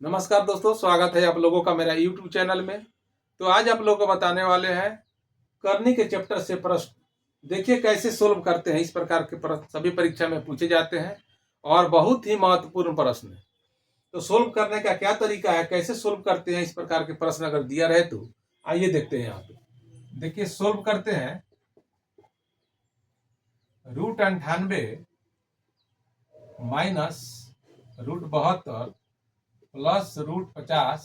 नमस्कार दोस्तों, स्वागत है आप लोगों का मेरा YouTube चैनल में। तो आज आप लोगों को बताने वाले हैं करनी के चैप्टर से प्रश्न। देखिए कैसे सोल्व करते हैं। इस प्रकार के प्रश्न सभी परीक्षा में पूछे जाते हैं और बहुत ही महत्वपूर्ण प्रश्न है। तो सोल्व करने का क्या तरीका है, कैसे सोल्व करते हैं इस प्रकार के प्रश्न अगर दिया रहे तो आइए देखते हैं। यहाँ पे देखिए सोल्व करते हैं। √98 माइनस √72 प्लस √50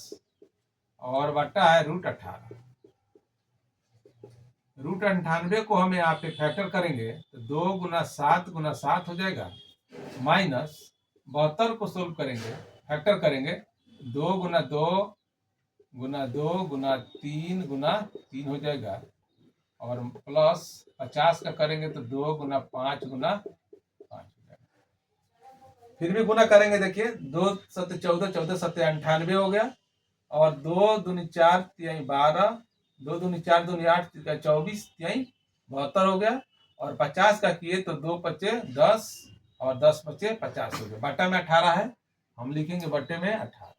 और बटा है √18। √98 को हम यहाँ पे फैक्टर करेंगे तो 2 गुना 7 गुना 7 हो जाएगा, माइनस 72 को सोल्व करेंगे फैक्टर करेंगे 2 गुना 2 गुना 2 गुना 3 गुना 3 हो जाएगा, और प्लस 50 का करेंगे तो 2 गुना 5 गुना 5 हो जाएगा। फिर भी गुना करेंगे। देखिए 2 7 14 14 7 98 हो गया, और 2 दूनी 4 तिहाई 12, 2 दूनी 4 दूनी 8 24 तिहाई 72 हो गया, और 50 का किए तो 2 बचे 10 और 10 बचे 50 हो गया। बट्टा में 18 है, हम लिखेंगे बट्टे में 18।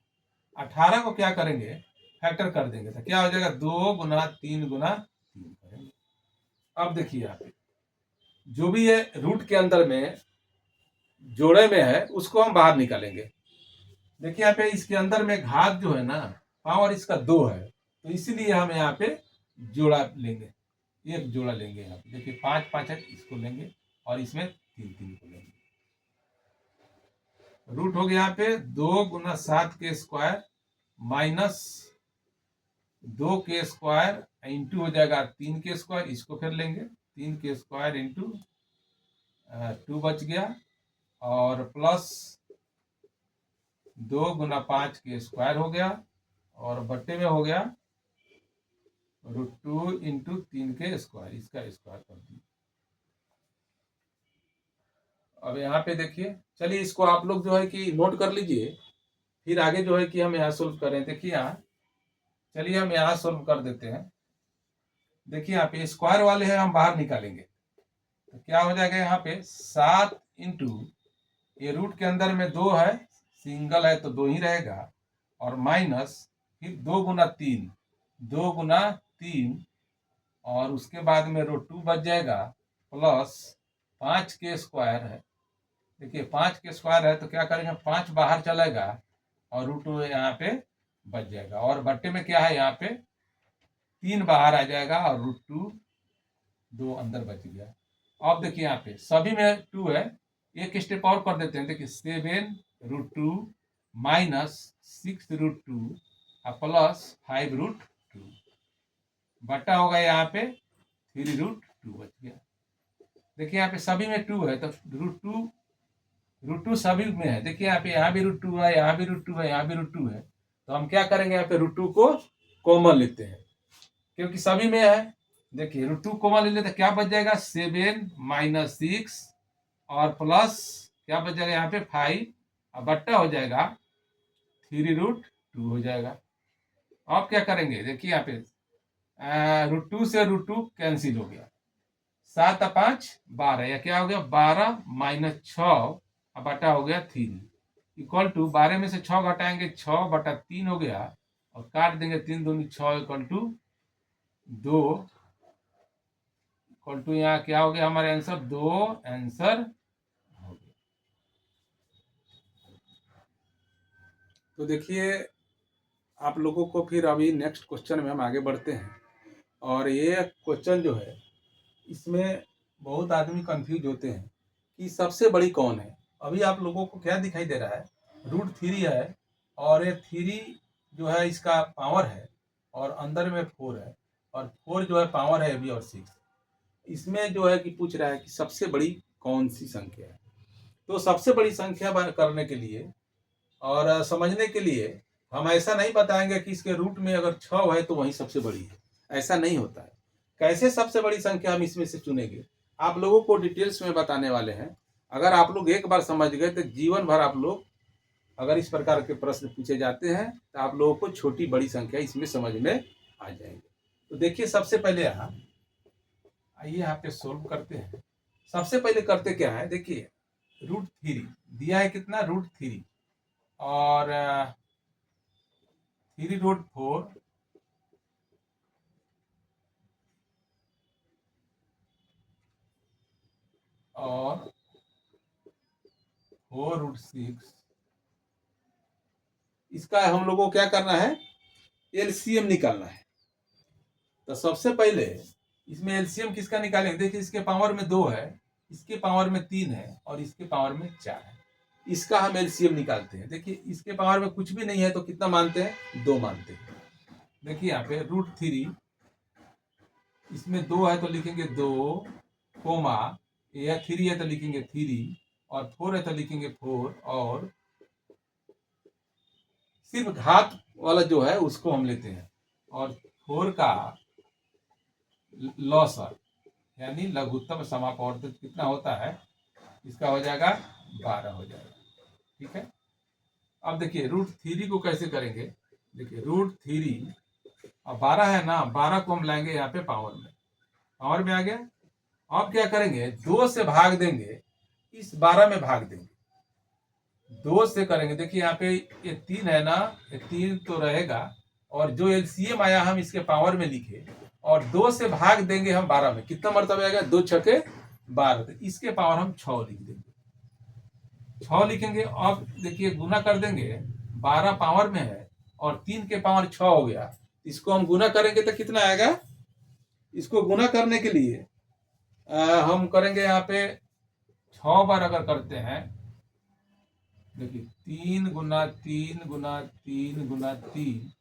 18 को क्या करेंगे, फैक्टर कर देंगे तो क्या हो जाएगा 2 गुना 3 गुना 3 करेंगे। अब देखिए यहाँ पे जो भी है रूट के अंदर में जोड़े में है उसको हम बाहर निकालेंगे। देखिए यहाँ पे इसके अंदर में घात जो है ना, पावर इसका 2 है, तो इसीलिए हम यहाँ पे जोड़ा लेंगे, एक जोड़ा लेंगे। यहाँ पे देखिए 5 5 है, इसको लेंगे और इसमें 3 3 को लेंगे। रूट हो गया यहाँ पे 2 गुना 7 के स्क्वायर माइनस 2 के स्क्वायर इंटू हो जाएगा 3 के स्क्वायर, इसको फिर लेंगे 3 के स्क्वायर इंटू 2 बच गया, और प्लस 2 गुना 5 के स्क्वायर हो गया, और बट्टे में हो गया √2 इंटू 3 के स्क्वायर, इसका स्क्वायर कर दिए। अब यहाँ पे देखिए, चलिए इसको आप लोग जो है कि नोट कर लीजिए, फिर आगे जो है कि हम यहाँ सोल्व करें। देखिए यहाँ, चलिए हम यहाँ सोल्व कर देते हैं। देखिए यहाँ पे स्क्वायर वाले हैं, हम बाहर निकालेंगे तो क्या हो जाएगा यहाँ पे 7 इंटू, ये रूट के अंदर में 2 है, सिंगल है तो 2 ही रहेगा, और माइनस फिर 2 गुना 3, 2 गुना 3, और उसके बाद में √2 बच जाएगा, प्लस 5 के स्क्वायर है। देखिए 5 के स्क्वायर है तो क्या करेंगे, 5 बाहर चलेगा और √2 यहाँ पे बच जाएगा, और बट्टे में क्या है यहाँ पे 3 बाहर आ जाएगा और √2 2 अंदर बच गया। अब देखिए यहाँ पे सभी में 2 है, एक स्टेप और कर देते हैं। देखिए 7 √2 माइनस 6 √2 प्लस 5 √2 बटा होगा यहाँ पे 3 √2 बच गया। देखिए यहाँ पे सभी में 2 है तो √2 सभी में है। देखिए यहाँ पे यहाँ भी √2 है, यहाँ भी √2 है, यहाँ भी √2 है, तो हम क्या करेंगे यहाँ पे √2 को कॉमन लेते हैं क्योंकि सभी में है। देखिए √2 कॉमन ले लेते, क्या बच जाएगा 7 माइनस 6, और प्लस क्या बच जाएगा यहाँ पे 5, और बट्टा हो जाएगा 3 √2 हो जाएगा। अब क्या करेंगे, देखिए यहाँ पे √2 से √2 कैंसिल हो गया, 7 और 5 12, या क्या हो गया 12 माइनस 6 बटा हो गया 3, इक्वल टू 12 में से 6 घटाएंगे 6 बटा 3 हो गया, और काट देंगे 3 दूनी 6 इक्वल टू 2, इक्वल टू यहाँ क्या हो गया हमारे आंसर 2 आंसर हो गया। तो देखिए आप लोगों को फिर अभी नेक्स्ट क्वेश्चन में हम आगे बढ़ते हैं, और ये क्वेश्चन जो है इसमें बहुत आदमी कंफ्यूज होते हैं कि सबसे बड़ी कौन है। अभी आप लोगों को क्या दिखाई दे रहा है, √3 है, और ये 3 जो है इसका पावर है, और अंदर में 4 है, और 4 जो है पावर है अभी, और 6 इसमें जो है कि पूछ रहा है कि सबसे बड़ी कौन सी संख्या है। तो सबसे बड़ी संख्या करने के लिए और समझने के लिए हम ऐसा नहीं बताएंगे कि इसके रूट में अगर 6 है तो वही सबसे बड़ी है, ऐसा नहीं होता है। कैसे सबसे बड़ी संख्या हम इसमें से चुनेंगे, आप लोगों को डिटेल्स में बताने वाले हैं। अगर आप लोग एक बार समझ गए तो जीवन भर आप लोग अगर इस प्रकार के प्रश्न पूछे जाते हैं तो आप लोगों को छोटी बड़ी संख्या इसमें समझ में आ जाएंगे। तो देखिए सबसे पहले यहाँ आइए यहाँ पे सोल्व करते हैं। सबसे पहले करते क्या है, देखिए √3 दिया है, कितना √3, और 3√4 और 4√6, इसका हम लोगों को क्या करना है, एलसीएम निकालना है। तो सबसे पहले इसमें एलसीएम किसका निकालेंगे, देखिए इसके पावर में 2 है, इसके पावर में 3 है और इसके पावर में 4 है। इसका हम एलसीएम निकालते हैं। देखिए इसके पावर में कुछ भी नहीं है तो कितना मानते हैं, 2 मानते हैं। देखिए यहाँ पे √3, इसमें 2 है तो लिखेंगे 2, कोमा यह 3 है तो लिखेंगे 3 और 4 है तो लिखेंगे 4 और सिर्फ घात वाला जो है उसको हम लेते हैं और 4 का लॉसर यानी लघुत्तम समापवर्तक कितना होता है, इसका हो जाएगा 12 हो जाएगा। ठीक है, अब देखिए √3 को कैसे करेंगे, देखिए √3 और 12 है ना, 12 को हम लाएंगे यहाँ पे पावर में आ गया। अब क्या करेंगे, 2 से भाग देंगे, इस 12 में भाग देंगे, 2 से करेंगे। देखिए यहाँ पे ये 3 है ना, ये 3 तो रहेगा और जो एलसीएम आया हम इसके पावर में लिखे और 2 से भाग देंगे हम 12 में, कितना मरतबा आएगा, 2 छके 12, तो इसके पावर हम 6 लिख देंगे, 6 लिखेंगे। अब देखिए गुना कर देंगे, 12 पावर में है और 3 के पावर 6 हो गया, इसको हम गुना करेंगे तो कितना आएगा, इसको गुना करने के लिए हम करेंगे यहाँ पे 6 बार अगर करते हैं, देखिए 3 गुना 3 गुना 3 गुना 3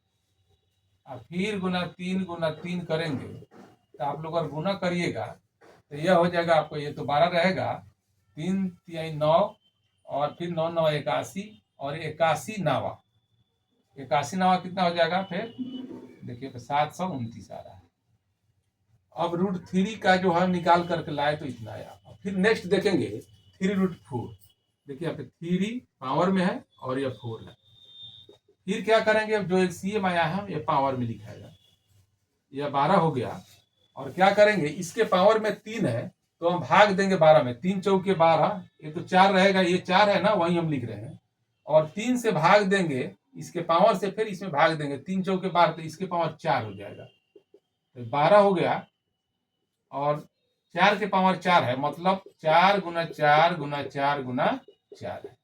और फिर गुना 3 करेंगे तो आप लोग अगर गुना करिएगा तो यह हो जाएगा आपको, ये तो 12 रहेगा, 3 3 9 और फिर 9 9 81 और 81 नावा, 81 नावा कितना हो जाएगा, फिर देखिए 729 आ रहा है। अब √3 का जो हम निकाल करके लाए तो इतना आया। फिर नेक्स्ट देखेंगे 3√4, देखिए यहाँ पे 3 पावर में है और यह 4 है। फिर क्या करेंगे, अब जो एलसीएम आया है ये पावर में लिखाएगा, यह 12 हो गया और क्या करेंगे, इसके पावर में 3 है तो हम भाग देंगे 12 में, 3 चौके 12, ये तो 4 रहेगा, ये 4 है ना, वही हम लिख रहे हैं और 3 से भाग देंगे इसके पावर से, फिर इसमें भाग देंगे, 3 चौके 12 तो इसके पावर 4 हो जाएगा, तो 12 हो गया और 4 के पावर 4 है, मतलब 4 गुना 4 गुना 4 गुना 4 है।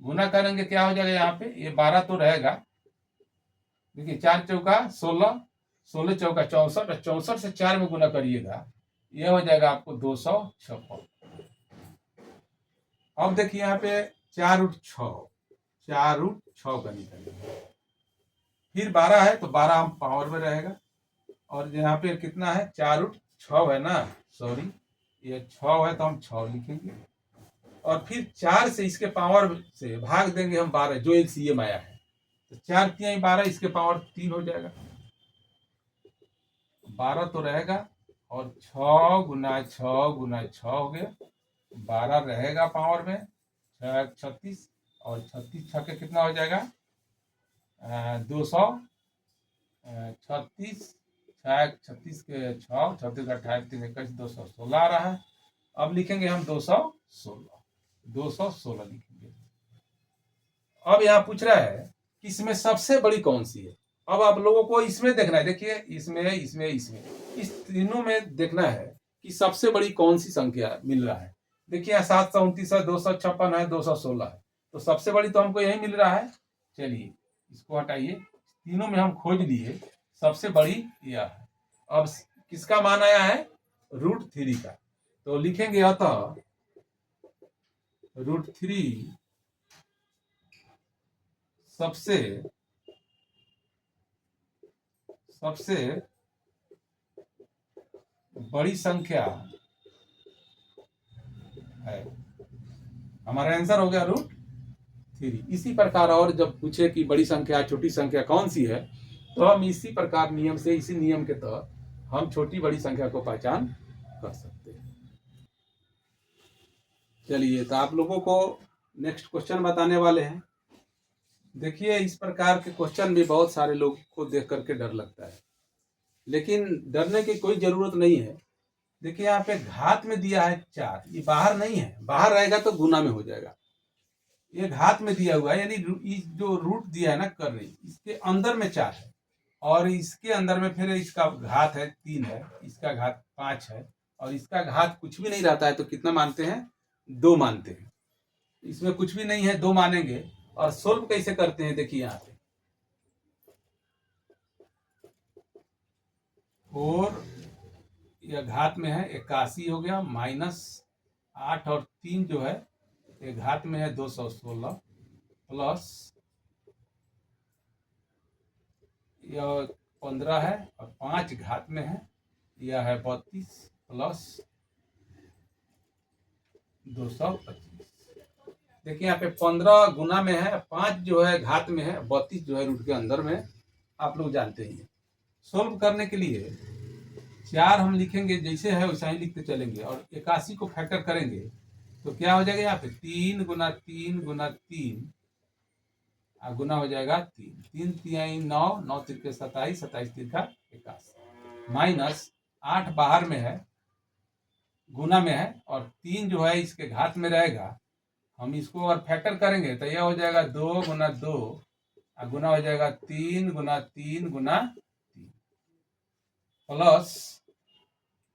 गुना करेंगे क्या हो जाएगा, यहाँ पे ये 12 तो रहेगा, देखिए 4 चौका 16, 16 चौका 64 और 64 से 4 में गुना करिएगा, यह हो जाएगा आपको 256। अब देखिए यहाँ पे 4√6, 4√6 का निकालेंगे, फिर 12 है तो 12 हम पावर में रहेगा और यहाँ पे कितना है, 4√6 है ना, सॉरी ये 6 है तो हम 6 लिखेंगे और फिर 4 से इसके पावर से भाग देंगे हम 12, जो एलसीएम आया है, तो 4 3 12, इसके पावर 3 हो जाएगा, 12 तो रहेगा और 6 गुना 6 गुना 6 हो गया, 12 रहेगा पावर में, 6 36 और 36 छक्के कितना हो जाएगा, 236, 36 के 6 36 28 3 21 216 आ रहा है। अब लिखेंगे हम 216 लिखेंगे। अब यहाँ पूछ रहा है कि इसमें सबसे बड़ी कौन सी है, अब आप लोगों को इसमें देखना है, देखिए इसमें इस तीनों में देखना है कि सबसे बड़ी कौन सी संख्या मिल रहा है। देखिए यहाँ 729 है, 256 है, 216 है, तो सबसे बड़ी तो हमको यही मिल रहा है। चलिए इसको हटाइए, तीनों में हम खोज लिए, सबसे बड़ी यह है। अब किसका मान आया है, √3 का, तो लिखेंगे अतः √3 सबसे बड़ी संख्या है, हमारा आंसर हो गया √3। इसी प्रकार और जब पूछे कि बड़ी संख्या छोटी संख्या कौन सी है, तो हम इसी प्रकार नियम से, इसी नियम के तहत हम छोटी बड़ी संख्या को पहचान कर सकते हैं। चलिए तो आप लोगों को नेक्स्ट क्वेश्चन बताने वाले हैं। देखिए इस प्रकार के क्वेश्चन भी बहुत सारे लोग को देख करके डर लगता है, लेकिन डरने की कोई जरूरत नहीं है। देखिए यहाँ पे घात में दिया है 4, ये बाहर नहीं है, बाहर रहेगा तो गुना में हो जाएगा, ये घात में दिया हुआ है, यानी जो रूट दिया है ना कर रही, इसके अंदर में 4 है और इसके अंदर में फिर इसका घात है 3 है, इसका घात 5 है और इसका घात कुछ भी नहीं रहता है तो कितना मानते हैं, 2 मानते हैं। इसमें कुछ भी नहीं है, 2 मानेंगे। और सोल्व कैसे करते हैं देखिए यहाँ पे 4 यह घात में है 81 हो गया, -8 और 3 जो है ये घात में है 216 प्लस यह 15 है और 5 घात में है, यह है 32 प्लस 225। देखिए यहाँ पे 15 गुना में है, 5 जो है घात में है, 32 जो है रूट के अंदर में, आप लोग जानते ही हैं। सोल्व करने के लिए 4 हम लिखेंगे जैसे है वैसा ही लिखते चलेंगे और 81 को फैक्टर करेंगे तो क्या हो जाएगा, यहाँ पे 3 गुना 3 गुना 3 गुना हो जाएगा 3, 3 3 9, 9 3 27, 27 3 81 माइनस 8 बाहर में है गुना में है और 3 जो है इसके घात में रहेगा। हम इसको अगर फैक्टर करेंगे तो यह हो जाएगा 2 गुना 2 गुना हो जाएगा 3 गुना 3 गुना 3 प्लस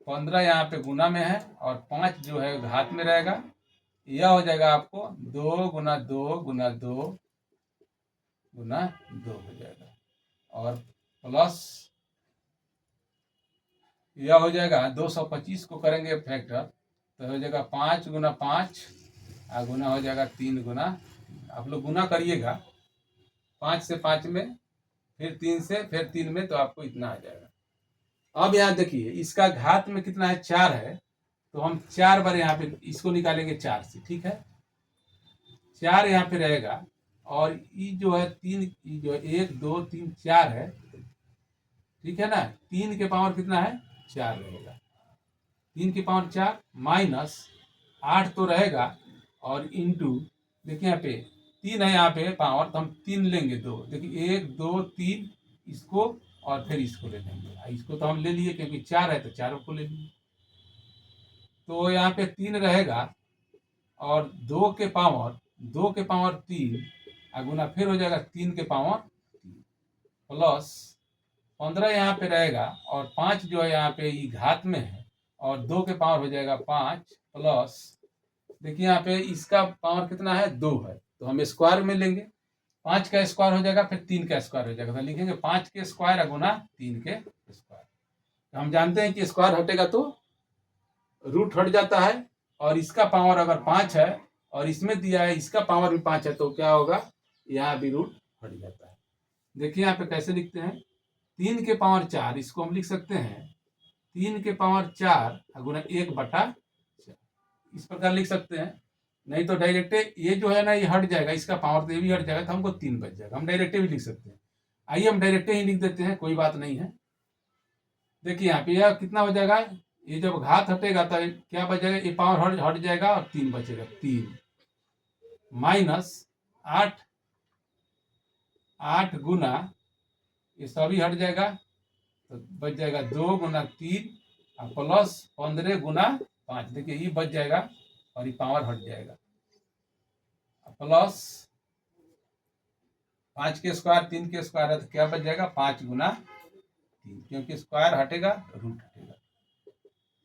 15 यहाँ पे गुना में है और 5 जो है घात में रहेगा। यह हो जाएगा आपको 2 गुना 2 गुना 2 गुना 2 हो जाएगा और प्लस यह हो जाएगा 225 को करेंगे फैक्टर तो हो जाएगा 5 गुना 5 गुना हो जाएगा 3 गुना। आप लोग गुना करिएगा 5 से 5 में, फिर 3 से, फिर 3 में, तो आपको इतना आ जाएगा। अब यहाँ देखिए इसका घात में कितना है, 4 है तो हम 4 बार यहाँ पे इसको निकालेंगे 4 से, ठीक है। 4 यहाँ पे रहेगा और ये जो है 3, ये जो 1 2 3 4 है, ठीक है ना। 3 के पावर कितना है, 4 रहेगा। 3 के पावर 4 माइनस 8 तो रहेगा और इंटू देखिए यहाँ पे 3 है यहाँ पे पावर तो हम 3 लेंगे 2, देखिए 1 2 3 इसको और फिर इसको ले लेंगे। इसको तो हम ले लिए क्योंकि 4 है तो 4 को ले लिए, तो यहाँ पे 3 रहेगा और 2 के पावर 3 गुना फिर हो जाएगा 3 के पावर 3 प्लस 15 यहाँ पे रहेगा और 5 जो है यहाँ पे ये घात में है और 2 के पावर हो जाएगा 5 प्लस देखिए यहाँ पे इसका पावर कितना है, 2 है तो हम स्क्वायर में लेंगे। 5 का स्क्वायर हो जाएगा फिर 3 का स्क्वायर हो जाएगा तो लिखेंगे 5 के स्क्वायर गुना 3 के स्क्वायर। तो हम जानते हैं कि स्क्वायर हटेगा तो रूट हट जाता है और इसका पावर अगर 5 है और इसमें दिया है इसका पावर भी 5 है तो क्या होगा, यहाँ भी रूट हट जाता है। देखिए यहाँ पे कैसे लिखते हैं, 3 के पावर 4 इसको हम लिख सकते हैं 3 के पावर 4 गुना 1/4 इस प्रकार लिख सकते हैं। नहीं तो डायरेक्ट ये जो है ना ये हट जाएगा, इसका पावर तो ये भी हट जाएगा तो हमको 3 बच जाएगा, हम डायरेक्ट भी लिख सकते हैं। आइए हम डायरेक्ट ही लिख देते हैं, कोई बात नहीं है। देखिए यहाँ पे यह कितना हो जाएगा, ये जब घात हटेगा तो क्या बच जाएगा, ये पावर हट जाएगा और 3 बचेगा, 3 माइनस 8 गुना ये सभी हट जाएगा तो बच जाएगा 2 गुना 3 प्लस 15 गुना 5, देखिए ये बच जाएगा और ये पावर हट जाएगा प्लस 5 के स्क्वायर 3 के स्क्वायर है तो क्या बच जाएगा 5 गुना 3, क्योंकि स्क्वायर हटेगा रूट हटेगा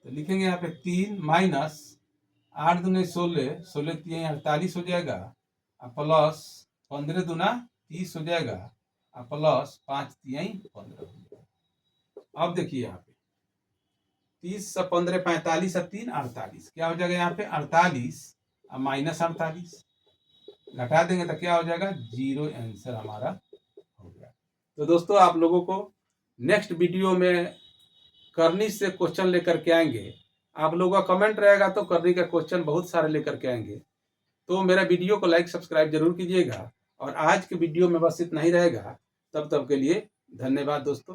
तो लिखेंगे यहाँ पे 3 माइनस 8 दूनी 16, 16 3 48 हो जाएगा प्लस 15 दूना 30 हो जाएगा प्लस 5 3 15 हो जाएगा। अब देखिए यहाँ पे 30 से 15 45 से 3 48, क्या हो जाएगा यहाँ पे 48 माइनस 48 घटा देंगे तो क्या हो जाएगा 0, आंसर हमारा हो गया। तो दोस्तों आप लोगों को नेक्स्ट वीडियो में करनी से क्वेश्चन लेकर के आएंगे। आप लोगों का कमेंट रहेगा तो करनी का क्वेश्चन बहुत सारे लेकर के आएंगे। तो मेरा वीडियो को लाइक सब्सक्राइब जरूर कीजिएगा और आज के वीडियो में बस इतना ही रहेगा। तब के लिए धन्यवाद दोस्तों।